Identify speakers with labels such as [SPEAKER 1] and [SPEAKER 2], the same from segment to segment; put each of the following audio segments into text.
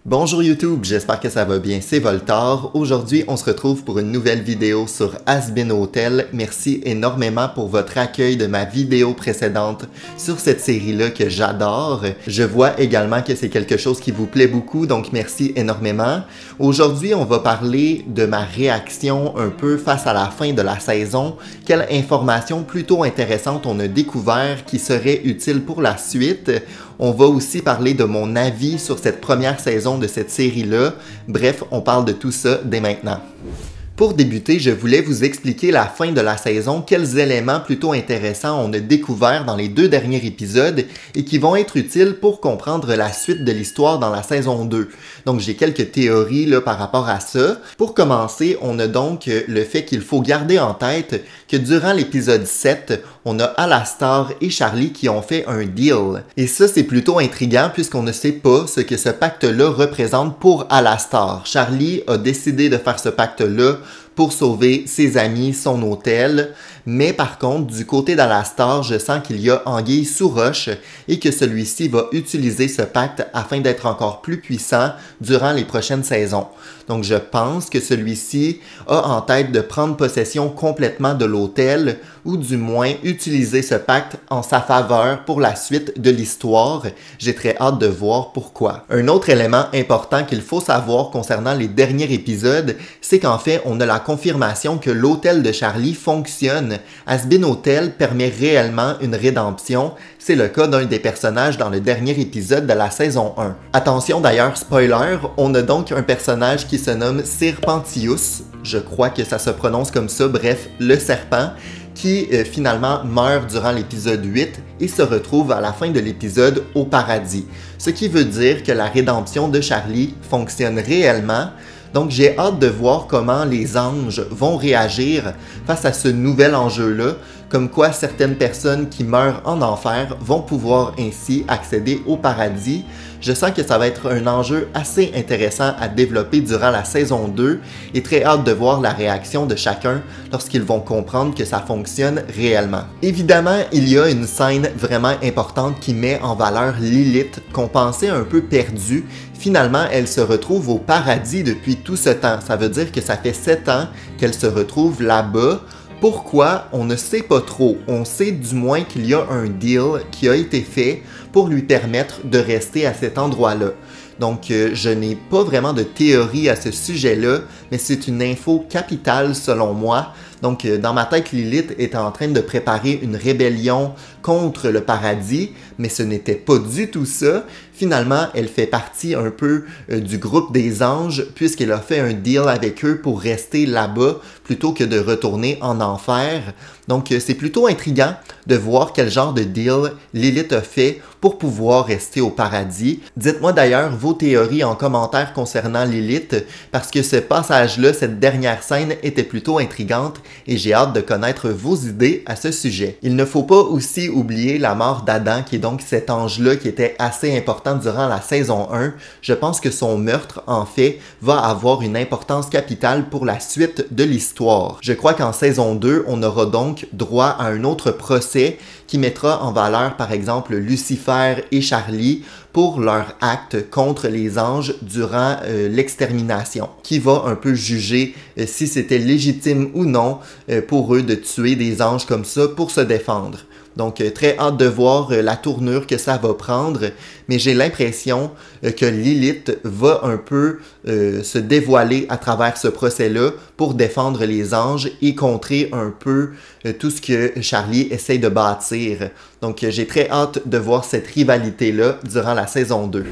[SPEAKER 1] Bonjour YouTube, j'espère que ça va bien, c'est Voltar. Aujourd'hui, on se retrouve pour une nouvelle vidéo sur Has-Been Hotel. Merci énormément pour votre accueil de ma vidéo précédente sur cette série-là que j'adore. Je vois également que c'est quelque chose qui vous plaît beaucoup, donc merci énormément. Aujourd'hui, on va parler de ma réaction un peu face à la fin de la saison. Quelle information plutôt intéressante on a découvert qui serait utile pour la suite. On va aussi parler de mon avis sur cette première saison de cette série-là. Bref, on parle de tout ça dès maintenant. Pour débuter, je voulais vous expliquer la fin de la saison, quels éléments plutôt intéressants on a découvert dans les deux derniers épisodes et qui vont être utiles pour comprendre la suite de l'histoire dans la saison 2. Donc j'ai quelques théories là, par rapport à ça. Pour commencer, on a donc le fait qu'il faut garder en tête que durant l'épisode 7, on a Alastor et Charlie qui ont fait un deal. Et ça, c'est plutôt intriguant puisqu'on ne sait pas ce que ce pacte-là représente pour Alastor. Charlie a décidé de faire ce pacte-là pour sauver ses amis, son hôtel. Mais par contre, du côté d'Alastor, je sens qu'il y a anguille sous roche et que celui-ci va utiliser ce pacte afin d'être encore plus puissant durant les prochaines saisons. Donc je pense que celui-ci a en tête de prendre possession complètement de l'hôtel ou du moins utiliser ce pacte en sa faveur pour la suite de l'histoire. J'ai très hâte de voir pourquoi. Un autre élément important qu'il faut savoir concernant les derniers épisodes, c'est qu'en fait, on a la confirmation que l'hôtel de Charlie fonctionne. Has-Been Hotel permet réellement une rédemption. C'est le cas d'un des personnages dans le dernier épisode de la saison 1. Attention d'ailleurs, spoiler, on a donc un personnage qui se nomme Serpentius. Je crois que ça se prononce comme ça, bref, le serpent, qui finalement meurt durant l'épisode 8 et se retrouve à la fin de l'épisode au paradis. Ce qui veut dire que la rédemption de Charlie fonctionne réellement. Donc j'ai hâte de voir comment les anges vont réagir face à ce nouvel enjeu-là, comme quoi certaines personnes qui meurent en enfer vont pouvoir ainsi accéder au paradis. Je sens que ça va être un enjeu assez intéressant à développer durant la saison 2 et très hâte de voir la réaction de chacun lorsqu'ils vont comprendre que ça fonctionne réellement. Évidemment, il y a une scène vraiment importante qui met en valeur Lilith, qu'on pensait un peu perdue. Finalement, elle se retrouve au paradis depuis tout ce temps. Ça veut dire que ça fait 7 ans qu'elle se retrouve là-bas. Pourquoi? On ne sait pas trop. On sait du moins qu'il y a un deal qui a été fait pour lui permettre de rester à cet endroit-là. Donc, je n'ai pas vraiment de théorie à ce sujet-là, mais c'est une info capitale selon moi. Donc, dans ma tête, Lilith était en train de préparer une rébellion contre le paradis, mais ce n'était pas du tout ça. Finalement, elle fait partie un peu du groupe des anges, puisqu'elle a fait un deal avec eux pour rester là-bas plutôt que de retourner en enfer. Donc, c'est plutôt intriguant de voir quel genre de deal Lilith a fait pour pouvoir rester au paradis. Dites-moi d'ailleurs vos théories en commentaire concernant Lilith, parce que ce passage-là, cette dernière scène, était plutôt intrigante et j'ai hâte de connaître vos idées à ce sujet. Il ne faut pas aussi oublier la mort d'Adam, qui est donc cet ange-là qui était assez important durant la saison 1. Je pense que son meurtre, en fait, va avoir une importance capitale pour la suite de l'histoire. Je crois qu'en saison 2, on aura donc droit à un autre procès qui mettra en valeur, par exemple, Lucifer et Charlie pour leur acte contre les anges durant l'extermination, qui va un peu juger si c'était légitime ou non pour eux de tuer des anges comme ça pour se défendre. Donc, très hâte de voir la tournure que ça va prendre, mais j'ai l'impression que Lilith va un peu se dévoiler à travers ce procès-là pour défendre les anges et contrer un peu tout ce que Charlie essaye de bâtir. Donc, j'ai très hâte de voir cette rivalité-là durant la saison 2.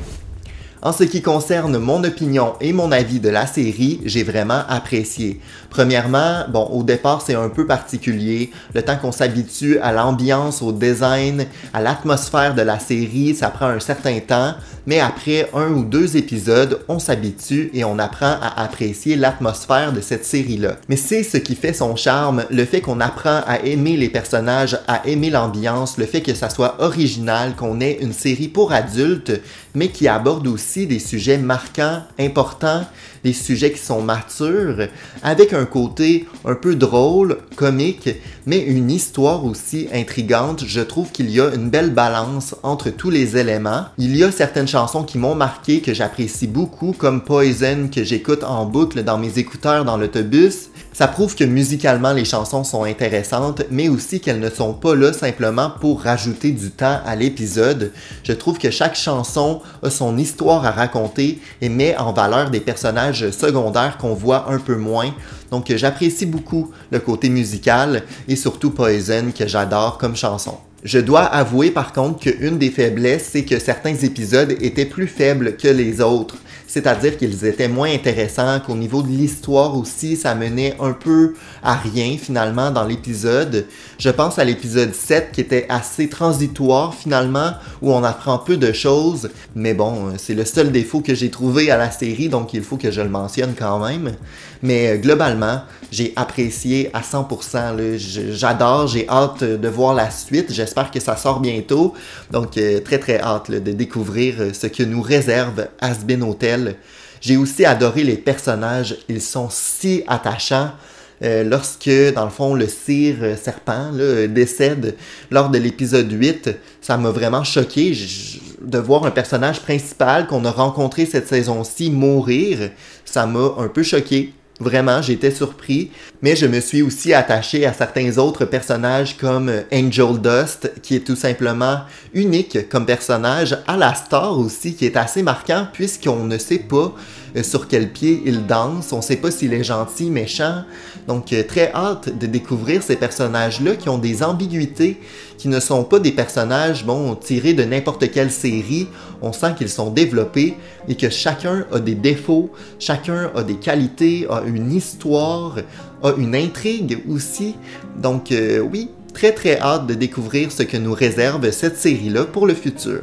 [SPEAKER 1] En ce qui concerne mon opinion et mon avis de la série, j'ai vraiment apprécié. Premièrement, bon, au départ, c'est un peu particulier. Le temps qu'on s'habitue à l'ambiance, au design, à l'atmosphère de la série, ça prend un certain temps. Mais après 1 ou 2 épisodes, on s'habitue et on apprend à apprécier l'atmosphère de cette série-là. Mais c'est ce qui fait son charme, le fait qu'on apprend à aimer les personnages, à aimer l'ambiance, le fait que ça soit original, qu'on ait une série pour adultes, mais qui aborde aussi des sujets marquants, importants, des sujets qui sont matures, avec un côté un peu drôle, comique, mais une histoire aussi intrigante. Je trouve qu'il y a une belle balance entre tous les éléments. Il y a certaines chansons chansons qui m'ont marqué, que j'apprécie beaucoup, comme Poison, que j'écoute en boucle dans mes écouteurs dans l'autobus. Ça prouve que musicalement les chansons sont intéressantes, mais aussi qu'elles ne sont pas là simplement pour rajouter du temps à l'épisode. Je trouve que chaque chanson a son histoire à raconter et met en valeur des personnages secondaires qu'on voit un peu moins. Donc j'apprécie beaucoup le côté musical et surtout Poison que j'adore comme chanson. Je dois avouer par contre qu'une des faiblesses, c'est que certains épisodes étaient plus faibles que les autres. C'est-à-dire qu'ils étaient moins intéressants, qu'au niveau de l'histoire aussi, ça menait un peu à rien finalement dans l'épisode. Je pense à l'épisode 7 qui était assez transitoire finalement, où on apprend peu de choses. Mais bon, c'est le seul défaut que j'ai trouvé à la série, donc il faut que je le mentionne quand même. Mais globalement, j'ai apprécié à 100%. Là. J'adore, j'ai hâte de voir la suite. J'espère que ça sort bientôt. Donc très très hâte là, de découvrir ce que nous réserve Hazbin Hotel. J'ai aussi adoré les personnages, ils sont si attachants. Lorsque, dans le fond, le sire serpent là, décède lors de l'épisode 8, ça m'a vraiment choqué de voir un personnage principal qu'on a rencontré cette saison-ci mourir. Ça m'a un peu choqué. Vraiment, j'étais surpris, mais je me suis aussi attaché à certains autres personnages comme Angel Dust, qui est tout simplement unique comme personnage, Alastor aussi, qui est assez marquant puisqu'on ne sait pas sur quel pied il danse, on ne sait pas s'il est gentil, méchant, donc très hâte de découvrir ces personnages-là qui ont des ambiguïtés, qui ne sont pas des personnages, bon, tirés de n'importe quelle série, on sent qu'ils sont développés et que chacun a des défauts, chacun a des qualités, a une histoire, a une intrigue aussi. Donc oui, très très hâte de découvrir ce que nous réserve cette série-là pour le futur.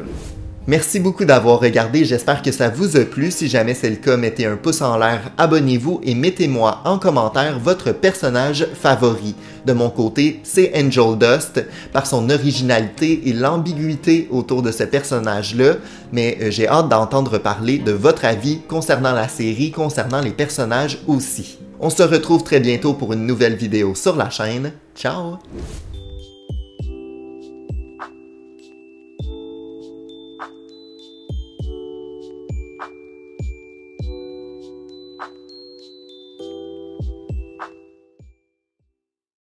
[SPEAKER 1] Merci beaucoup d'avoir regardé, j'espère que ça vous a plu. Si jamais c'est le cas, mettez un pouce en l'air, abonnez-vous et mettez-moi en commentaire votre personnage favori. De mon côté, c'est Angel Dust, par son originalité et l'ambiguïté autour de ce personnage-là, mais j'ai hâte d'entendre parler de votre avis concernant la série, concernant les personnages aussi. On se retrouve très bientôt pour une nouvelle vidéo sur la chaîne. Ciao!